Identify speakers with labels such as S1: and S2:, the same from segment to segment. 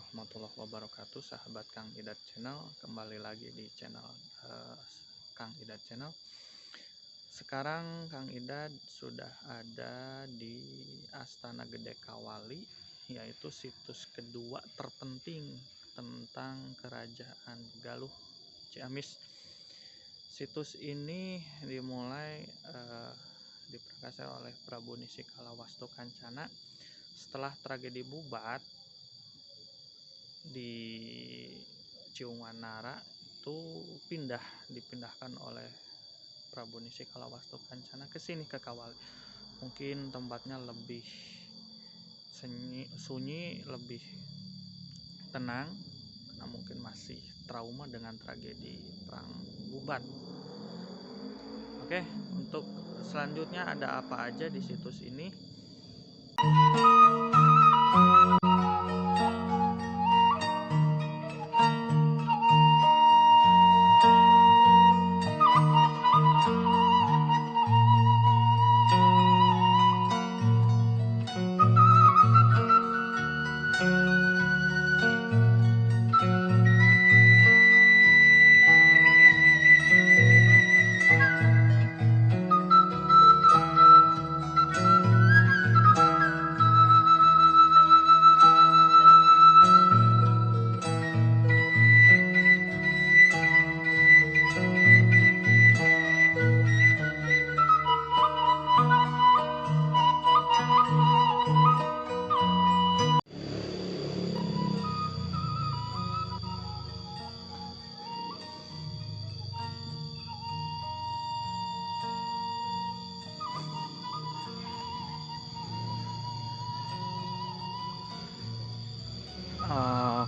S1: warahmatullahi wabarakatuh, sahabat Kang Idat Channel. Kembali lagi di channel Kang Idat Channel. Sekarang Kang Idat sudah ada di Astana Gede Kawali, yaitu situs kedua terpenting tentang Kerajaan Galuh Ciamis. Situs ini dimulai diprakarsai oleh Prabu Nisikala Wastu Kancana setelah tragedi Bubat di Ciunganara. Itu dipindahkan oleh Prabu Nisikala Wastu Kancana ke sini, ke Kawali. Mungkin tempatnya lebih sunyi, lebih tenang, karena mungkin masih trauma dengan tragedi perang Bubat. Oke, untuk selanjutnya ada apa aja di situs ini?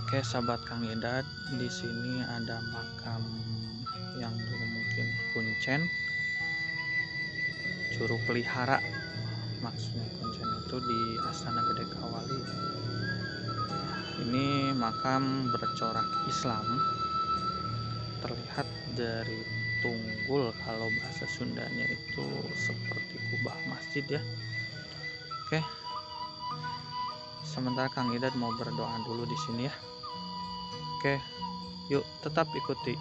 S1: Oke, sahabat Kang Idat, di sini ada makam yang dulu mungkin kuncen, juru pelihara. Maksudnya kuncen itu di Astana Gede Kawali. Ini makam bercorak Islam, terlihat dari tunggul, kalau bahasa Sundanya itu seperti kubah masjid ya. Oke, sementara Kang Idat mau berdoa dulu di sini ya. Oke, yuk tetap ikuti.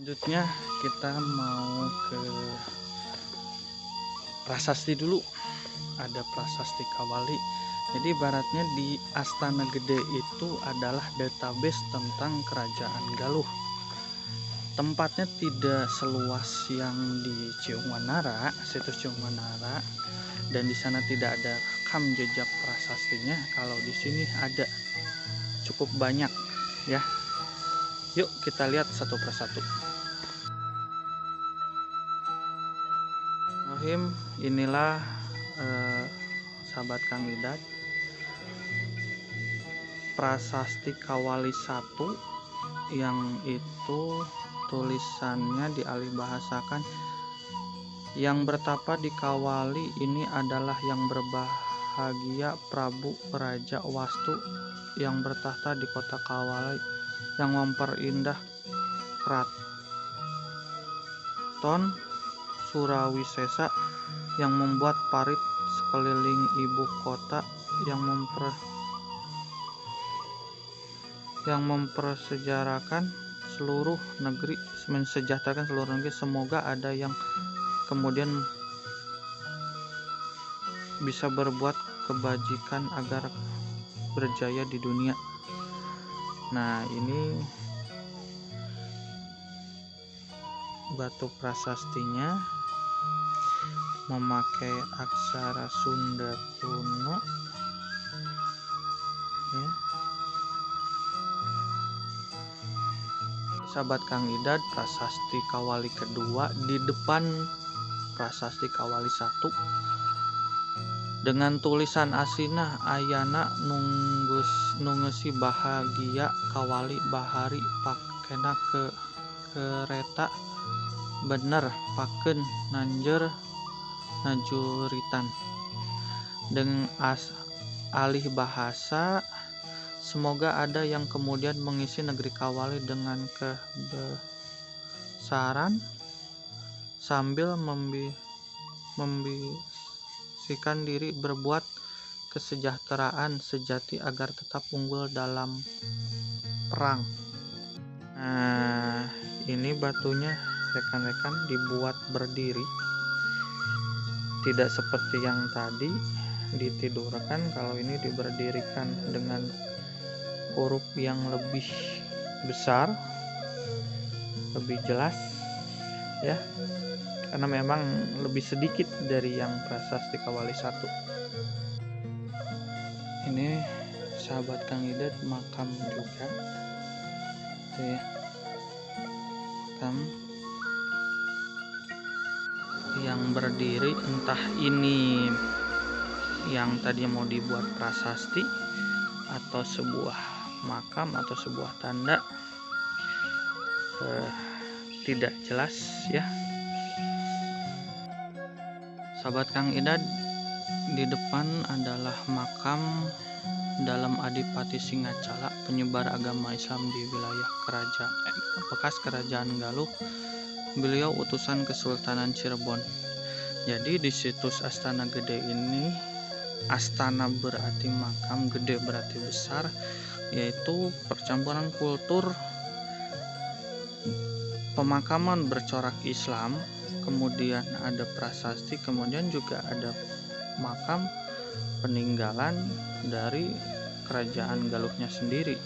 S1: Selanjutnya kita mau ke prasasti dulu. Ada prasasti Kawali. Jadi ibaratnya di Astana Gede itu adalah database tentang Kerajaan Galuh. Tempatnya tidak seluas yang di Ciunganara, situs Ciunganara, dan di sana tidak ada rekam jejak prasastinya. Kalau di sini ada cukup banyak ya. Yuk kita lihat satu persatu. Inilah sahabat Kang Idat, prasasti Kawali 1 yang itu tulisannya dialihbahasakan. Yang bertapa di Kawali ini adalah yang berbahagia Prabu Raja Wastu yang bertahta di kota Kawali, yang memperindah Kraton Surawisesa yang membuat parit sekeliling ibu kota yang mensejahterakan seluruh negeri. Semoga ada yang kemudian bisa berbuat kebajikan agar berjaya di dunia. Nah, ini batu prasastinya memakai aksara Sunda kuno ya. Sahabat Kang Idad, prasasti Kawali kedua di depan prasasti Kawali 1 dengan tulisan asina ayana nungesi bahagia Kawali bahari pakena ke kereta bener paken nanjer najuritan dengan alih bahasa. Semoga ada yang kemudian mengisi negeri Kawali dengan kebesaran sambil membisikkan diri berbuat kesejahteraan sejati agar tetap unggul dalam perang. Nah, ini batunya rekan-rekan dibuat berdiri, tidak seperti yang tadi ditidurkan. Kalau ini diberdirikan dengan huruf yang lebih besar, lebih jelas ya, karena memang lebih sedikit dari yang prasasti Kawali 1. Ini sahabat Kang Idad makam juga tuh ya, makam yang berdiri, entah ini yang tadi mau dibuat prasasti atau sebuah makam atau sebuah tanda, tidak jelas ya. Sahabat Kang Idad, di depan adalah makam dalam Adipati Singacala, penyebar agama Islam di wilayah bekas kerajaan Galuh. Beliau utusan Kesultanan Cirebon. Jadi di situs Astana Gede ini, astana berarti makam, gede berarti besar, yaitu percampuran kultur pemakaman bercorak Islam, kemudian ada prasasti, kemudian juga ada makam peninggalan dari kerajaan Galuhnya sendiri.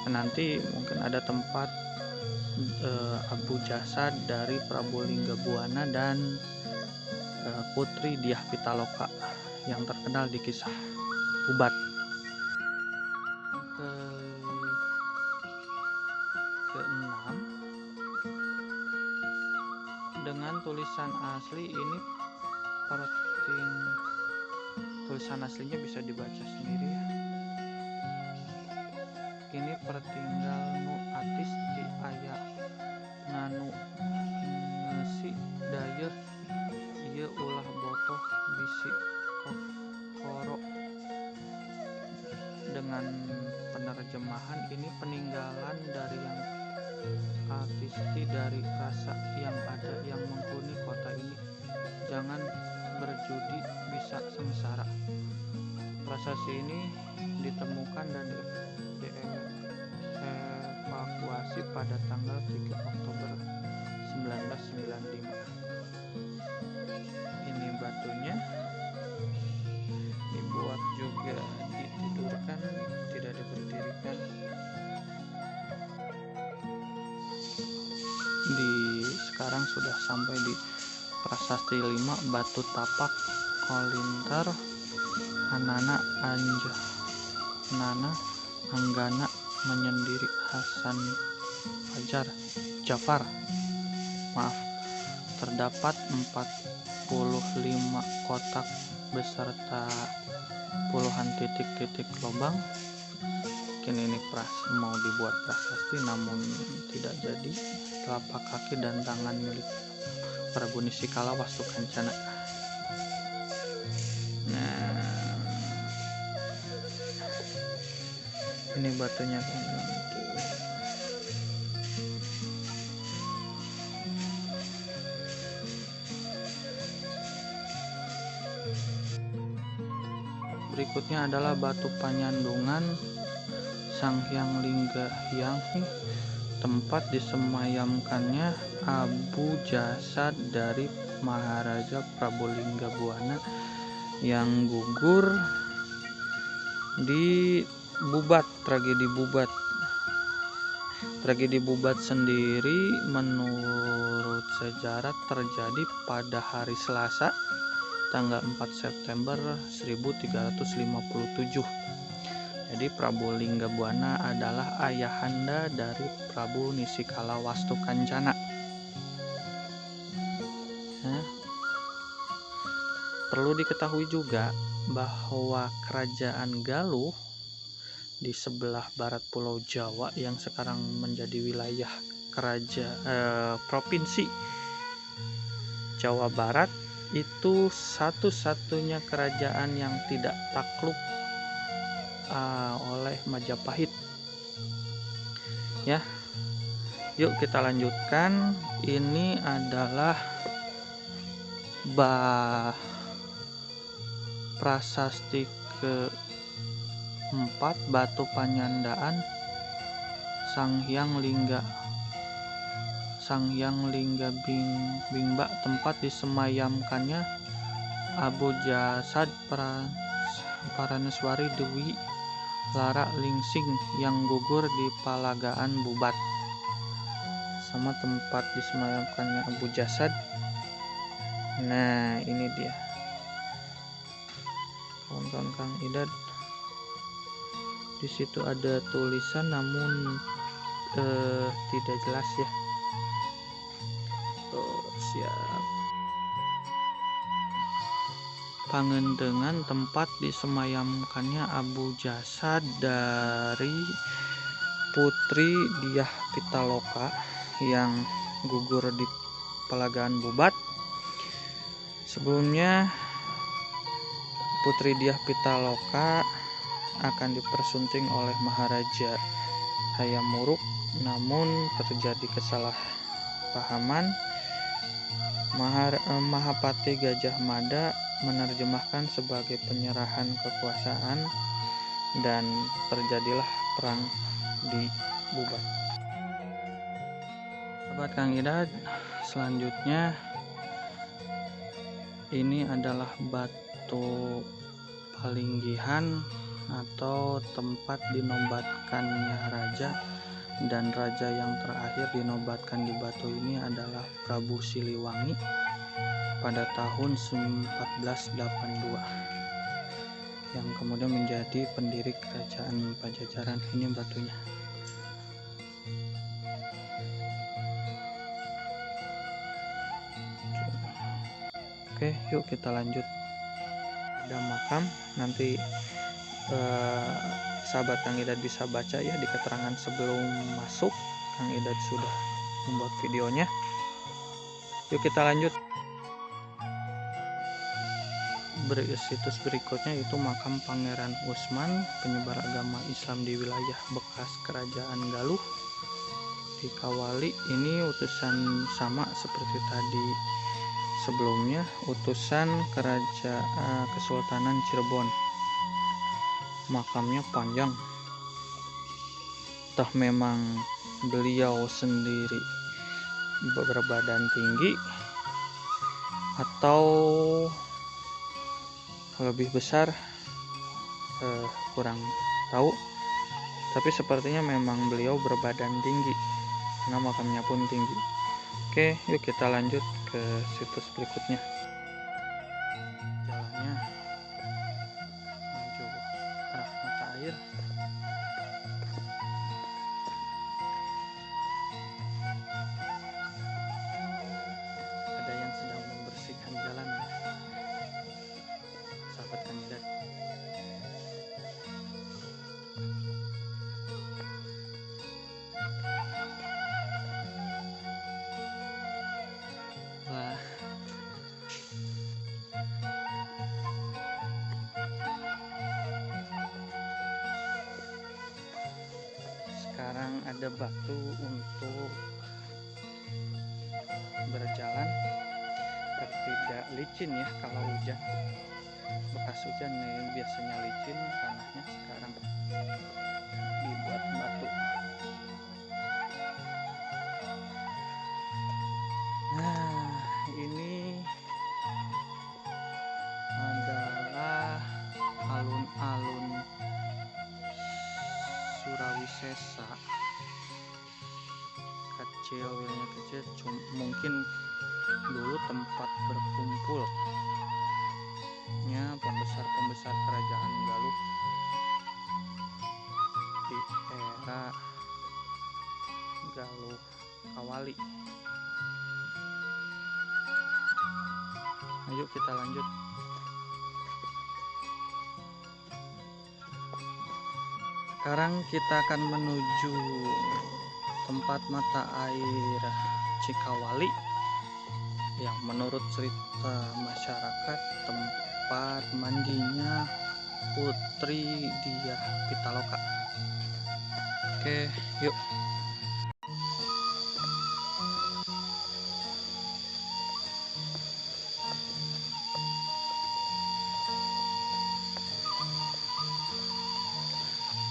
S1: Nanti mungkin ada tempat Abu Jasad dari Prabu Linggabuana dan Putri Dyah Pitaloka yang terkenal di kisah Ubat. Keenam, dengan tulisan asli ini, tulisan aslinya bisa dibaca sendiri ya. Ini pertinggal nu atis di aya nganu ngesi dayeuh ieu ulah botoh bisi kokoro. Dengan penerjemahan ini, peninggalan dari yang artisti dari rasa yang ada yang menghuni kota ini, jangan berjudi bisa sengsara. Prasasti ini ditemukan dan dievakuasi pada tanggal 3 Oktober 1995. Ini batunya dibuat juga ditidurkan, tidak diberdirikan. Sekarang sudah sampai di prasasti 5, batu tapak kolintar anana anggana menyendiri Hasan Jafar. Terdapat 45 kotak beserta puluhan titik-titik lubang. Mungkin ini mau dibuat prasasti namun tidak jadi. Telapak kaki dan tangan milik Prabu Nisikala Wastu Kancana. Nah, ini batunya. berikutnya adalah batu Panyandungan Sang Hyang Lingga Hyang, tempat disemayamkannya abu jasad dari Maharaja Prabolinggabuana yang gugur di Bubat, tragedi Bubat. Tragedi Bubat sendiri menurut sejarah terjadi pada hari Selasa tanggal 4 September 1357. Jadi Prabolinggabuana adalah ayahanda dari Prabu Nisikala Wastukancana. Nah, perlu diketahui juga bahwa Kerajaan Galuh di sebelah barat Pulau Jawa yang sekarang menjadi wilayah provinsi Jawa Barat itu satu-satunya kerajaan yang tidak takluk oleh Majapahit. Ya, yuk kita lanjutkan. Ini adalah prasasti keempat, batu Panyandaan Sang Hyang Lingga Bingba, tempat disemayamkannya abu jasad Paraneswari Dewi Lara Lingsing yang gugur di Palagaan Bubat. Sama tempat disemayamkannya abu jasad. Nah, ini dia. Kawan-kawan Kang Idad. Di situ ada tulisan namun tidak jelas ya. Siap. Pangendengan tempat disemayamkannya abu jasad dari Putri Diah Pitaloka yang gugur di Palagaan Bubat. Sebelumnya Putri Diah Pitaloka akan dipersunting oleh Maharaja Hayam Wuruk, namun terjadi kesalahpahaman. Mahapati Gajah Mada menerjemahkan sebagai penyerahan kekuasaan dan terjadilah perang di Bubat. Sahabat Kang Idad, selanjutnya ini adalah batu Palinggihan atau tempat dinobatkannya raja, dan raja yang terakhir dinobatkan di batu ini adalah Prabu Siliwangi pada tahun 1482 yang kemudian menjadi pendiri kerajaan Pajajaran. Ini batunya. Oke, yuk kita lanjut. Ada makam, nanti sahabat Kang Idad bisa baca ya di keterangan sebelum masuk. Kang Idad sudah membuat videonya. Yuk kita lanjut. Situs berikutnya itu makam Pangeran Usman, penyebar agama Islam di wilayah bekas Kerajaan Galuh di Kawali. Ini utusan sama seperti tadi sebelumnya, utusan Kesultanan Cirebon. Makamnya panjang, entah memang beliau sendiri berbadan tinggi atau lebih besar, kurang tahu, tapi sepertinya memang beliau berbadan tinggi karena makamnya pun tinggi. Oke, yuk kita lanjut ke situs berikutnya. Jalannya menuju arah mata air. Ada yang sedang membersihkan jalan, sahabat kandidat. Wah, sekarang ada batu untuk berjalan, tidak licin ya kalau hujan. bekas hujan nih, biasanya licin tanahnya, sekarang dibuat batu. Nah, ini adalah alun-alun Surawisesa. Kecil, wilayah kecil, mungkin dulu tempat berkumpulnya pembesar-pembesar kerajaan Galuh di era Galuh Kawali. Ayo kita lanjut. Sekarang kita akan menuju tempat mata air Cikawali yang menurut cerita masyarakat tempat mandinya Putri Diah Pitaloka. Oke, yuk.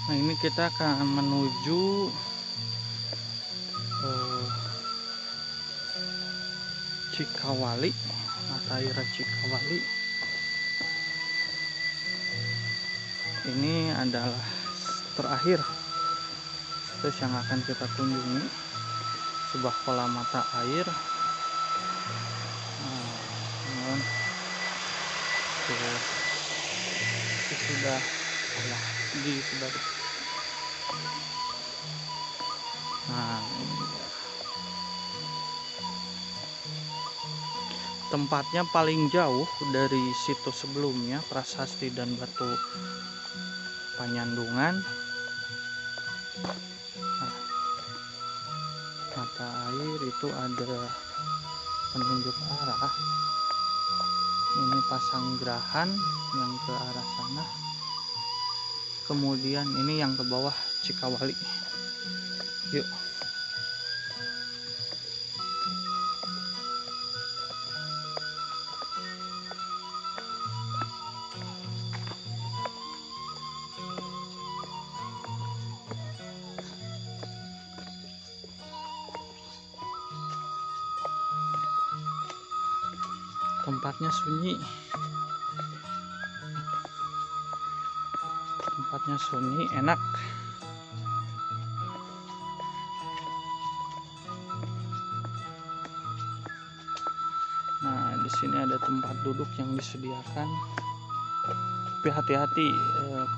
S1: Nah, ini kita akan menuju Cikawali, mata air Cikawali. Ini adalah terakhir terus yang akan kita kunjungi, sebuah kolam mata air. Sudah di sebelah. Nah, tempatnya paling jauh dari situs sebelumnya, Prasasti dan Batu Panyandungan. Nah, mata air itu ada penunjuk arah. Ini Pasanggerahan yang ke arah sana. Kemudian ini yang ke bawah Cikawali. Yuk. Tempatnya sunyi. Tempatnya sunyi, enak. Nah, di sini ada tempat duduk yang disediakan. Tapi hati-hati,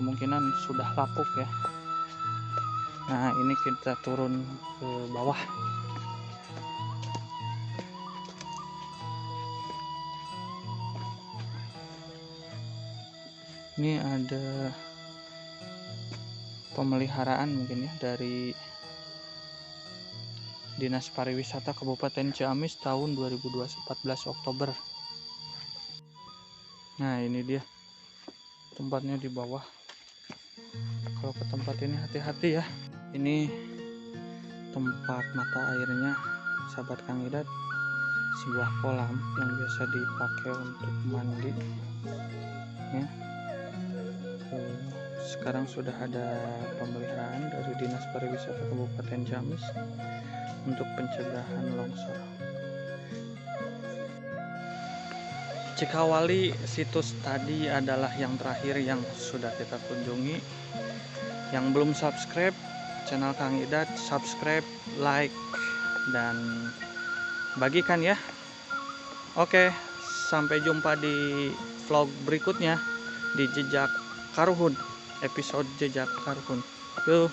S1: kemungkinan sudah lapuk ya. Nah, ini kita turun ke bawah. Ini ada pemeliharaan mungkin ya dari Dinas Pariwisata Kabupaten Ciamis tahun 2014 Oktober. Nah, ini dia tempatnya di bawah. Kalau ke tempat ini hati-hati ya. Ini tempat mata airnya, sahabat Kang Idat. Sebuah kolam yang biasa dipakai untuk mandi ya. Sekarang sudah ada pemeliharaan dari Dinas Pariwisata Kabupaten Ciamis untuk pencegahan longsor. Cikawali situs tadi adalah yang terakhir yang sudah kita kunjungi. Yang belum subscribe channel Kang Idat, subscribe, like, dan bagikan ya. Oke, sampai jumpa di vlog berikutnya di Jejak Karuhun, episode Jejak Karuhun. Yuk.